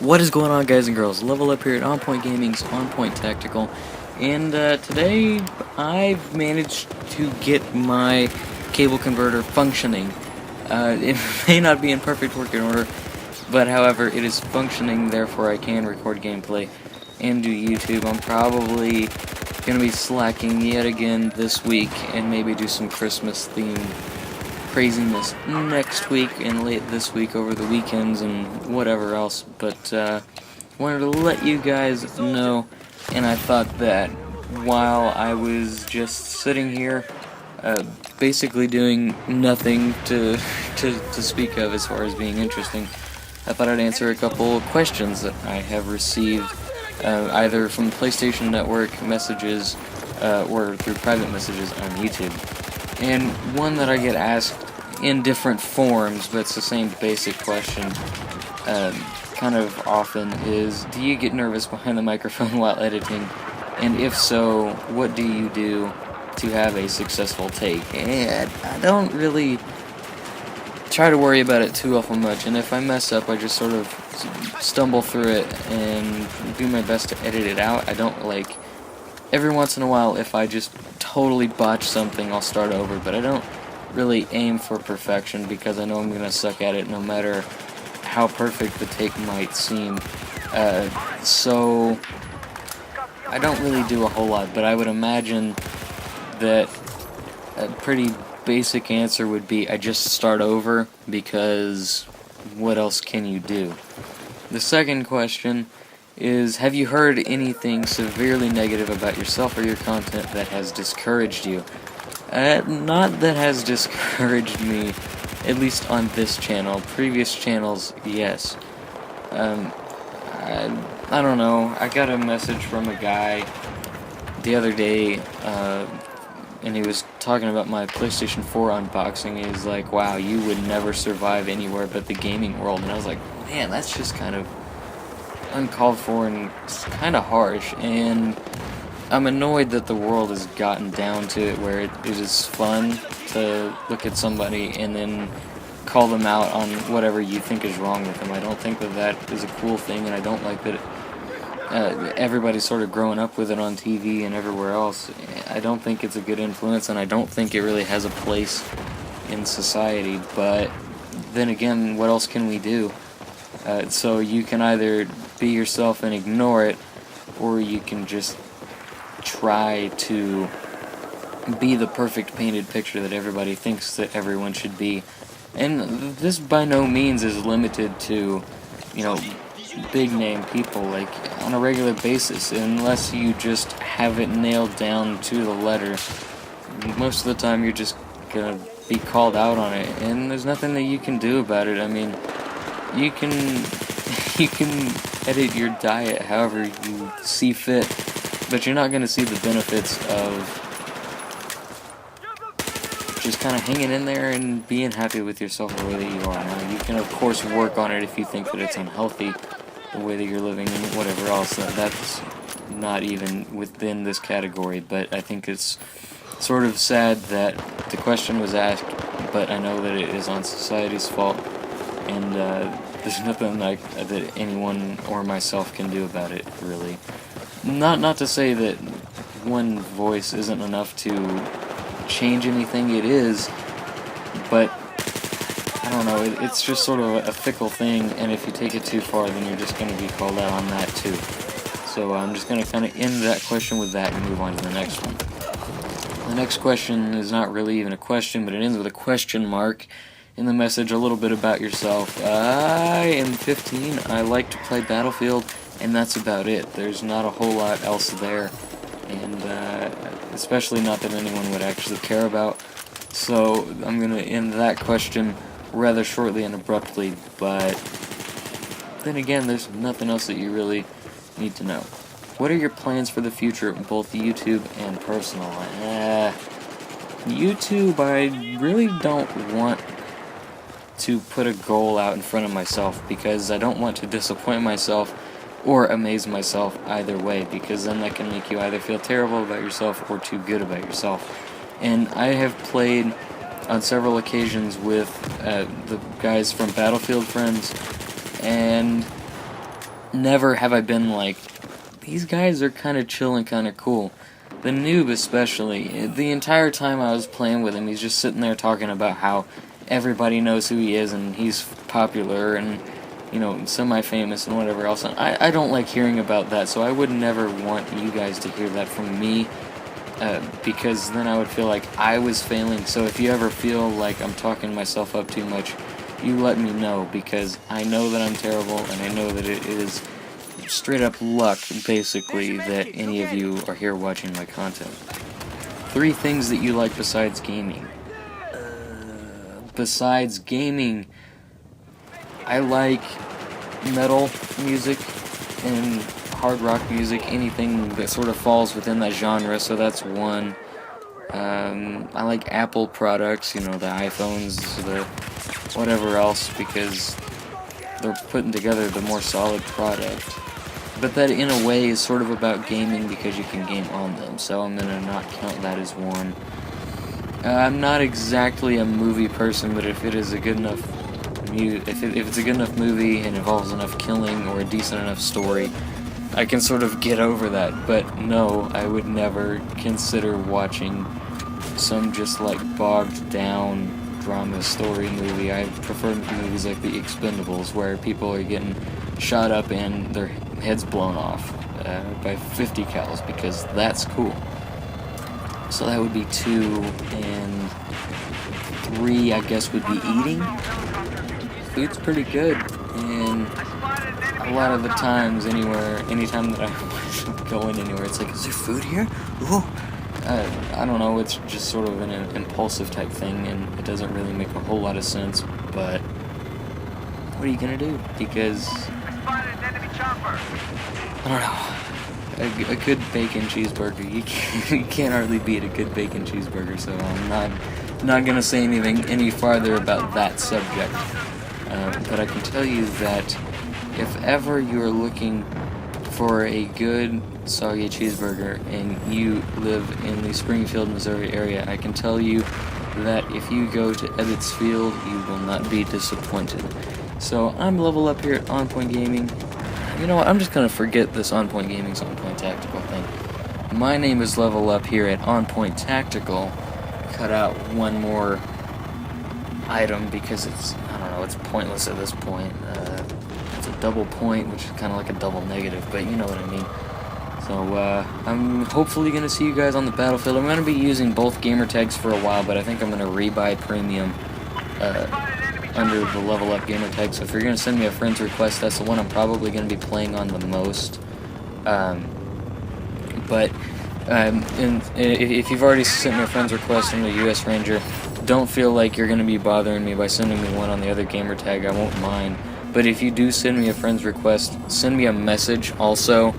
What is going on, guys and girls? Level Up here at OnPoint Gaming's OnPointTactical, and today I've managed to get my cable converter functioning. It may not be in perfect working order, but however, it is functioning, therefore I can record gameplay and do YouTube. I'm probably going to be slacking yet again this week, and maybe do some Christmas-themed craziness next week and late this week over the weekends and whatever else, but wanted to let you guys know, and I thought that while I was just sitting here basically doing nothing to speak of as far as being interesting, I thought I'd answer a couple questions that I have received either from PlayStation Network messages or through private messages on YouTube. And one that I get asked in different forms, but it's the same basic question kind of often, is, do you get nervous behind the microphone while editing? And if so, what do you do to have a successful take? And I don't really try to worry about it too awful much, and if I mess up, I just sort of stumble through it and do my best to edit it out. I don't, like, every once in a while, if I just totally botch something, I'll start over, but I don't really aim for perfection because I know I'm gonna suck at it no matter how perfect the take might seem. So I don't really do a whole lot, but I would imagine that a pretty basic answer would be I just start over, because what else can you do? The second question is, have you heard anything severely negative about yourself or your content that has discouraged you? Not that has discouraged me, at least on this channel. Previous channels, yes. I don't know, I got a message from a guy the other day, and he was talking about my PlayStation 4 unboxing. He was like, wow, you would never survive anywhere but the gaming world. And I was like, man, that's just kind of uncalled for and kind of harsh, and I'm annoyed that the world has gotten down to it where it is fun to look at somebody and then call them out on whatever you think is wrong with them. I don't think that that is a cool thing, and I don't like that everybody's sort of growing up with it on TV and everywhere else. I don't think it's a good influence, and I don't think it really has a place in society, but then again, what else can we do? So you can either be yourself and ignore it, or you can just try to be the perfect painted picture that everybody thinks that everyone should be. And this by no means is limited to, you know, big name people, like on a regular basis, unless you just have it nailed down to the letter. Most of the time you're just gonna be called out on it, and there's nothing that you can do about it. I mean, you can edit your diet however you see fit, but you're not going to see the benefits of just kind of hanging in there and being happy with yourself the way that you are now. You can, of course, work on it if you think that it's unhealthy, the way that you're living and whatever else. That's not even within this category, but I think it's sort of sad that the question was asked, but I know that it is on society's fault, and there's nothing like that anyone or myself can do about it, really. Not to say that one voice isn't enough to change anything, it is, but I don't know, it's just sort of a fickle thing, and if you take it too far, then you're just going to be called out on that too. So I'm just going to kind of end that question with that and move on to the next one. The next question is not really even a question, but it ends with a question mark. In the message, a little bit about yourself. I am 15, I like to play Battlefield, and that's about it. There's not a whole lot else there, and especially not that anyone would actually care about. So I'm going to end that question rather shortly and abruptly, but then again, there's nothing else that you really need to know. What are your plans for the future, both YouTube and personal? YouTube, I really don't want to put a goal out in front of myself, because I don't want to disappoint myself or amaze myself either way, because then that can make you either feel terrible about yourself or too good about yourself. And I have played on several occasions with the guys from Battlefield Friends, and never have I been like, these guys are kind of chill and kind of cool. The noob especially, the entire time I was playing with him, he's just sitting there talking about how everybody knows who he is and he's popular and, you know, semi-famous and whatever else. And I don't like hearing about that, so I would never want you guys to hear that from me, because then I would feel like I was failing. So if you ever feel like I'm talking myself up too much, you let me know, because I know that I'm terrible, and I know that it is straight up luck, basically, that any of you are here watching my content. 3 things that you like besides gaming. Besides gaming, I like metal music and hard rock music, anything that sort of falls within that genre, so that's one. I like Apple products, you know, the iPhones, the whatever else, because they're putting together the more solid product. But that, in a way, is sort of about gaming because you can game on them, so I'm gonna not count that as one. I'm not exactly a movie person, but if it is a good enough if it's a good enough movie and involves enough killing or a decent enough story, I can sort of get over that. But no, I would never consider watching some just like bogged down drama story movie. I prefer movies like The Expendables, where people are getting shot up and their heads blown off by 50 cals, because that's cool. So that would be 2, and 3, I guess, would be eating. Food's pretty good, and a lot of the times, anytime that I'm going anywhere, it's like, is there food here? Ooh. I don't know, it's just sort of an impulsive type thing, and it doesn't really make a whole lot of sense, but what are you gonna do? Because, I don't know, a good bacon cheeseburger, you can't hardly beat a good bacon cheeseburger, so I'm not gonna say anything any farther about that subject. But I can tell you that if ever you are looking for a good soggy cheeseburger and you live in the Springfield, Missouri area, I can tell you that if you go to Ebbets Field, you will not be disappointed. So I'm LevelUp here at OnPoint Gaming. You know what, I'm just gonna forget this OnPoint Gaming's OnPointTactical thing. My name is LevelUp here at OnPointTactical. Cut out one more item because it's pointless at this point. It's a double point, which is kind of like a double negative, but you know what I mean. So I'm hopefully going to see you guys on the battlefield. I'm going to be using both gamer tags for a while, but I think I'm going to rebuy premium under the LevelUp gamer tag. So if you're going to send me a friend's request, that's the one I'm probably going to be playing on the most. But if you've already sent me a friend's request on the US Ranger, don't feel like you're going to be bothering me by sending me one on the other gamer tag. I won't mind. But if you do send me a friend's request, send me a message also,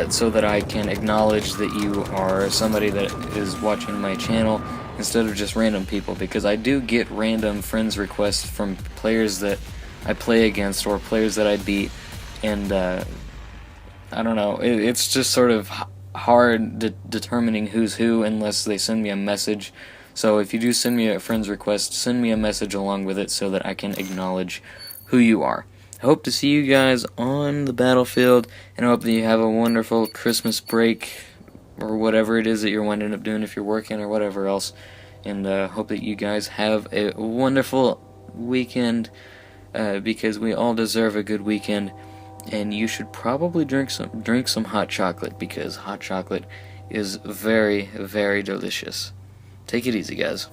so that I can acknowledge that you are somebody that is watching my channel instead of just random people, because I do get random friends requests from players that I play against or players that I beat, and I don't know, it's just sort of hard determining who's who unless they send me a message. So if you do send me a friend's request, send me a message along with it so that I can acknowledge who you are. I hope to see you guys on the battlefield, and I hope that you have a wonderful Christmas break, or whatever it is that you're winding up doing if you're working or whatever else. And hope that you guys have a wonderful weekend, because we all deserve a good weekend. And you should probably drink some hot chocolate, because hot chocolate is very, very delicious. Take it easy, guys.